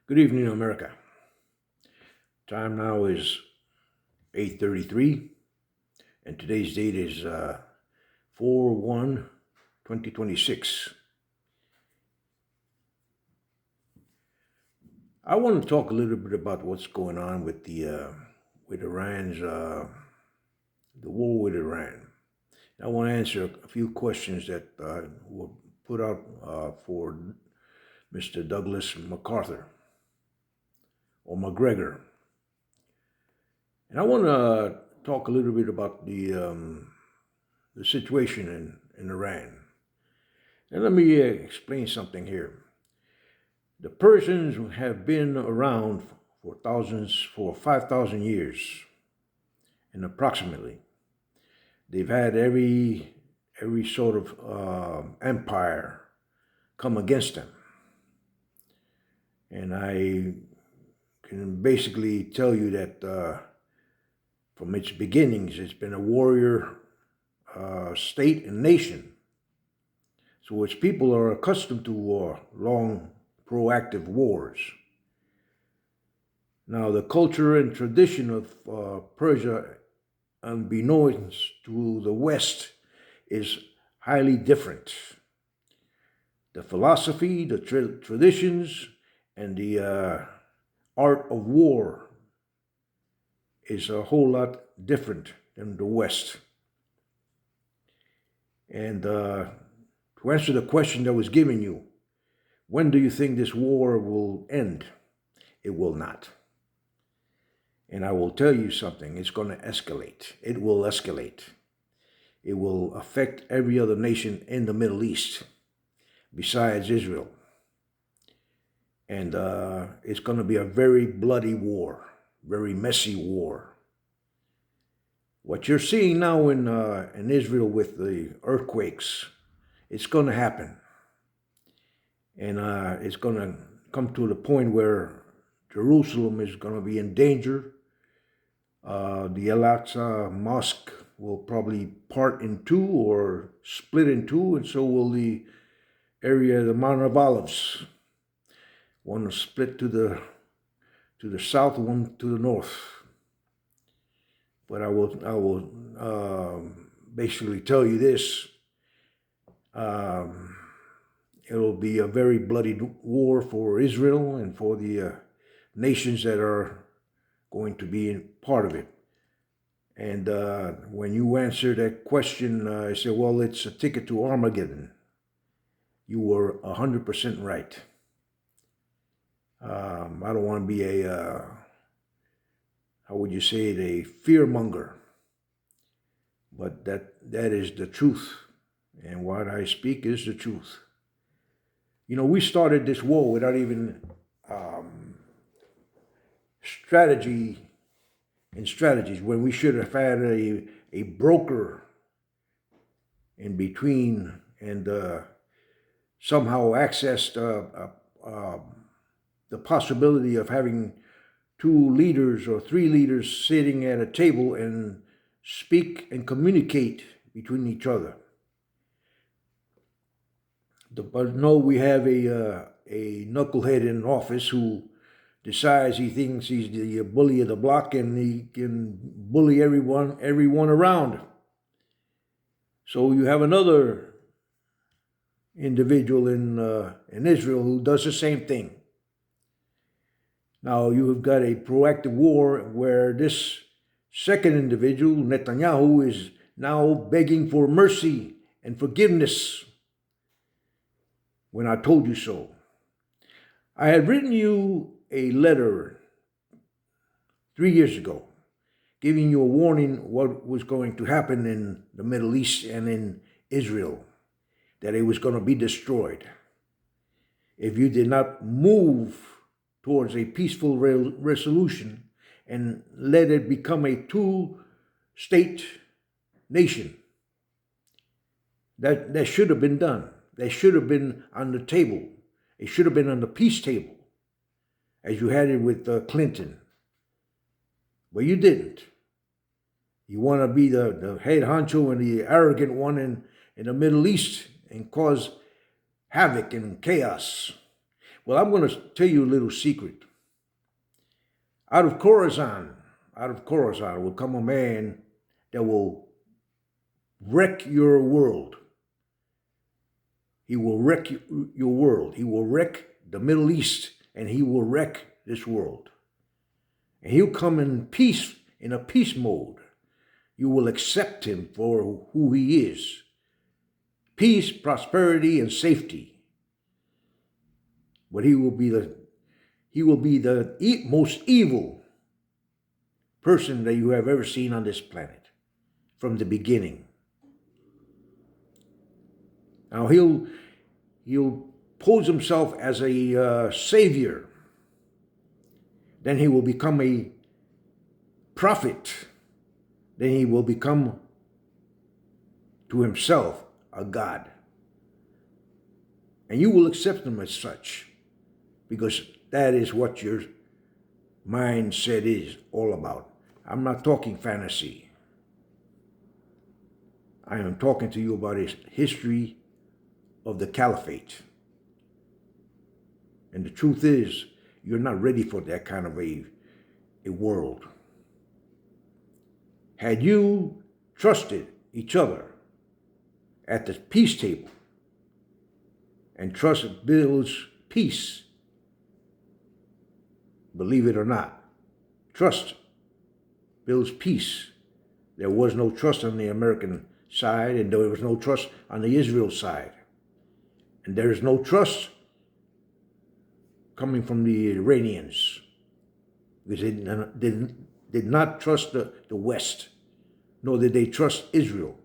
Good evening, America. Time now is 8:33, and today's date is 4/1/2026. I want to talk a little bit about what's going on with with Iran's the war with Iran. I want to answer a few questions that were put out for Mr. Douglas MacArthur or McGregor. And I want to talk a little bit about the situation in Iran. And let me explain something here. The Persians have been around for 5,000 years, and approximately. They've had every sort of empire come against them. And I can basically tell you that from its beginnings, it's been a warrior state and nation. So its people are accustomed to long, proactive wars. Now, the culture and tradition of Persia, unbeknownst to the West, is highly different. The philosophy, the traditions, and the art of war is a whole lot different than the West. And to answer the question that was given you, when do you think this war will end? It will not. And I will tell you something, it's going to escalate. It will escalate. It will affect every other nation in the Middle East besides Israel. And it's going to be a very bloody war, very messy war. What you're seeing now in Israel with the earthquakes, it's going to happen. And it's going to come to the point where Jerusalem is going to be in danger. The Al-Aqsa Mosque will probably part in two or split in two, and so will the area, the Mount of Olives. One will split to the south, one to the north. But I will basically tell you this. It'll be a very bloody war for Israel and for the nations that are going to be part of it. And when you answer that question, I say, well, it's a ticket to Armageddon. You were 100% right. I don't want to be how would you say it, a fearmonger. But that is the truth. And what I speak is the truth. You know, we started this war without even strategies when we should have had a broker in between and somehow accessed the possibility of having two leaders or three leaders sitting at a table and speak and communicate between each other. But no, we have a knucklehead in office who decides he thinks he's the bully of the block and he can bully everyone around. So you have another individual in Israel who does the same thing. Now you have got a proactive war where this second individual, Netanyahu, is now begging for mercy and forgiveness when I told you so. I had written you a letter 3 years ago, giving you a warning what was going to happen in the Middle East and in Israel, that it was going to be destroyed if you did not move towards a peaceful resolution and let it become a two-state nation. That should have been done. That should have been on the table. It should have been on the peace table, as you had it with Clinton. But you didn't. You want to be the head honcho and the arrogant one in the Middle East and cause havoc and chaos. Well, I'm going to tell you a little secret. Out of Khorasan, will come a man that will wreck your world. He will wreck your world. He will wreck the Middle East, and he will wreck this world. And he'll come in peace, in a peace mode. You will accept him for who he is. Peace, prosperity, and safety. But he will be the most evil person that you have ever seen on this planet from the beginning. Now he'll pose himself as a savior. Then he will become a prophet. Then he will become to himself a god. And you will accept him as such, because that is what your mindset is all about. I'm not talking fantasy. I am talking to you about his history of the caliphate. And the truth is, you're not ready for that kind of a world. Had you trusted each other at the peace table, and trust builds peace, believe it or not, trust builds peace. There was no trust on the American side, and there was no trust on the Israel side. And there is no trust coming from the Iranians, because they did not trust the West, nor did they trust Israel.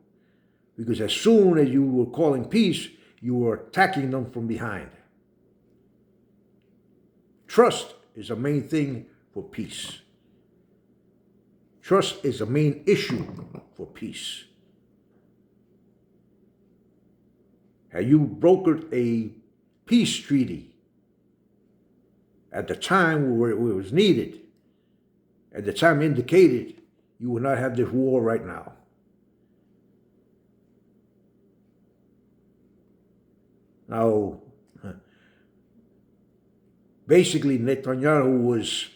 Because as soon as you were calling peace, you were attacking them from behind. Trust is the main thing for peace. Trust is the main issue for peace. Had you brokered a peace treaty at the time where it was needed, at the time indicated, you would not have this war right now. Now, basically, Netanyahu was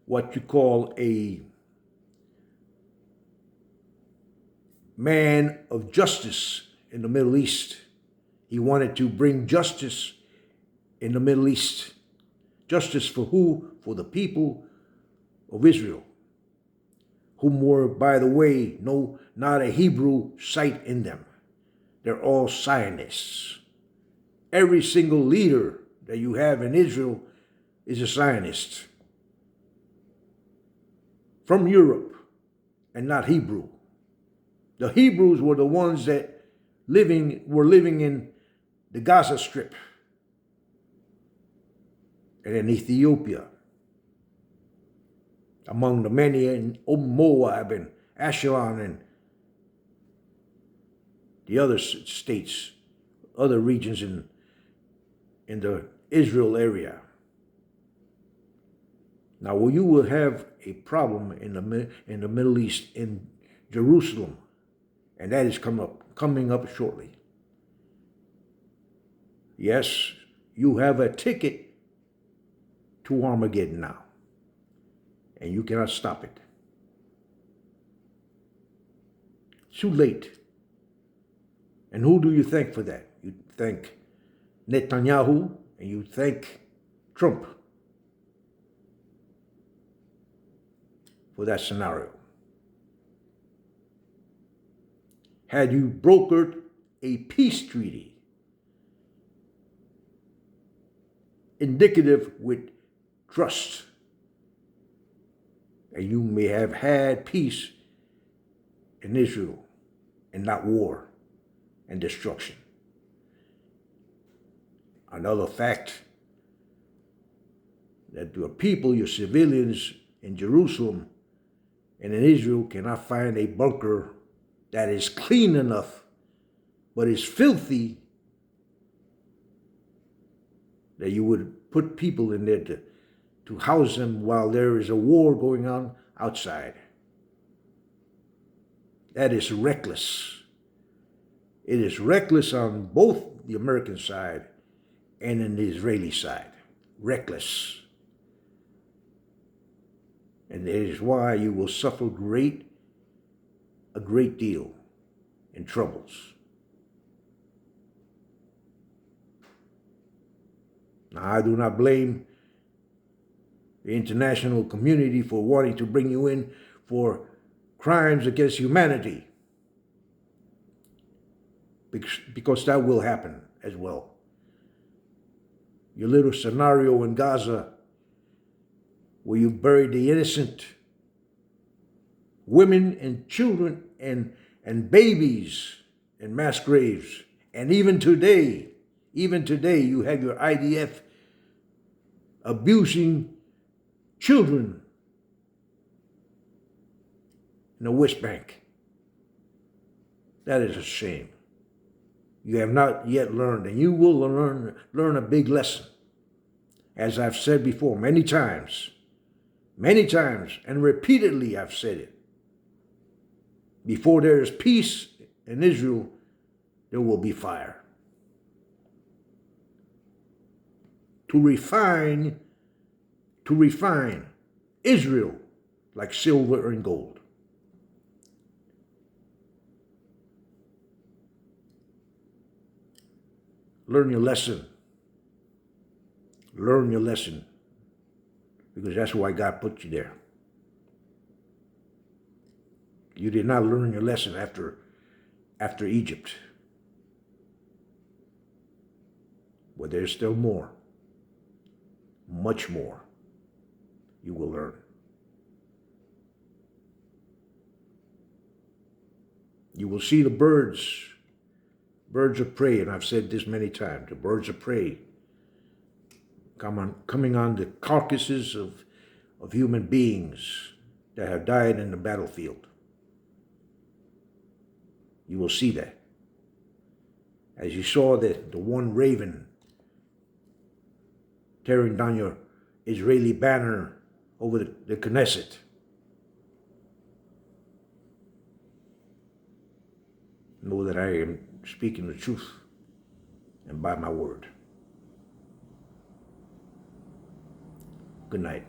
what you call a man of justice in the Middle East. He wanted to bring justice in the Middle East. Justice for who? For the people of Israel, whom were, by the way, not a Hebrew sight in them. They're all Zionists. Every single leader that you have in Israel is a Zionist from Europe and not Hebrew. The Hebrews were the ones that were living in the Gaza Strip and in Ethiopia, among the many in Moab and Ashelon and the other states, other regions in the Israel area. Now, you will have a problem in the Middle East, in Jerusalem, and that is coming up shortly. Yes, you have a ticket to Armageddon now, and you cannot stop it. Too late. And who do you thank for that? You thank Netanyahu, and you thank Trump for that scenario. Had you brokered a peace treaty indicative with trust, and you may have had peace in Israel and not war and destruction. Another fact, that your people, your civilians in Jerusalem and in Israel cannot find a bunker that is clean enough but is filthy that you would put people in there to house them while there is a war going on outside. That is reckless. It is reckless on both the American side and in the Israeli side. reckless. And that is why you will suffer a great deal in troubles. Now, I do not blame the international community for wanting to bring you in for crimes against humanity, because that will happen as well. Your little scenario in Gaza, where you buried the innocent women and children and babies in mass graves. And even today, you have your IDF abusing children in the West Bank. That is a shame. You have not yet learned, and you will learn a big lesson. As I've said before many times, and repeatedly I've said it. Before there is peace in Israel, there will be fire. To refine Israel like silver and gold. Learn your lesson. Learn your lesson. Because that's why God put you there. You did not learn your lesson after Egypt. But there's still more. Much more you will learn. You will see the birds of prey, and I've said this many times, the birds of prey coming on the carcasses of human beings that have died in the battlefield. You will see that. As you saw the one raven tearing down your Israeli banner over the Knesset. Know that I am speaking the truth and by my word. Good night.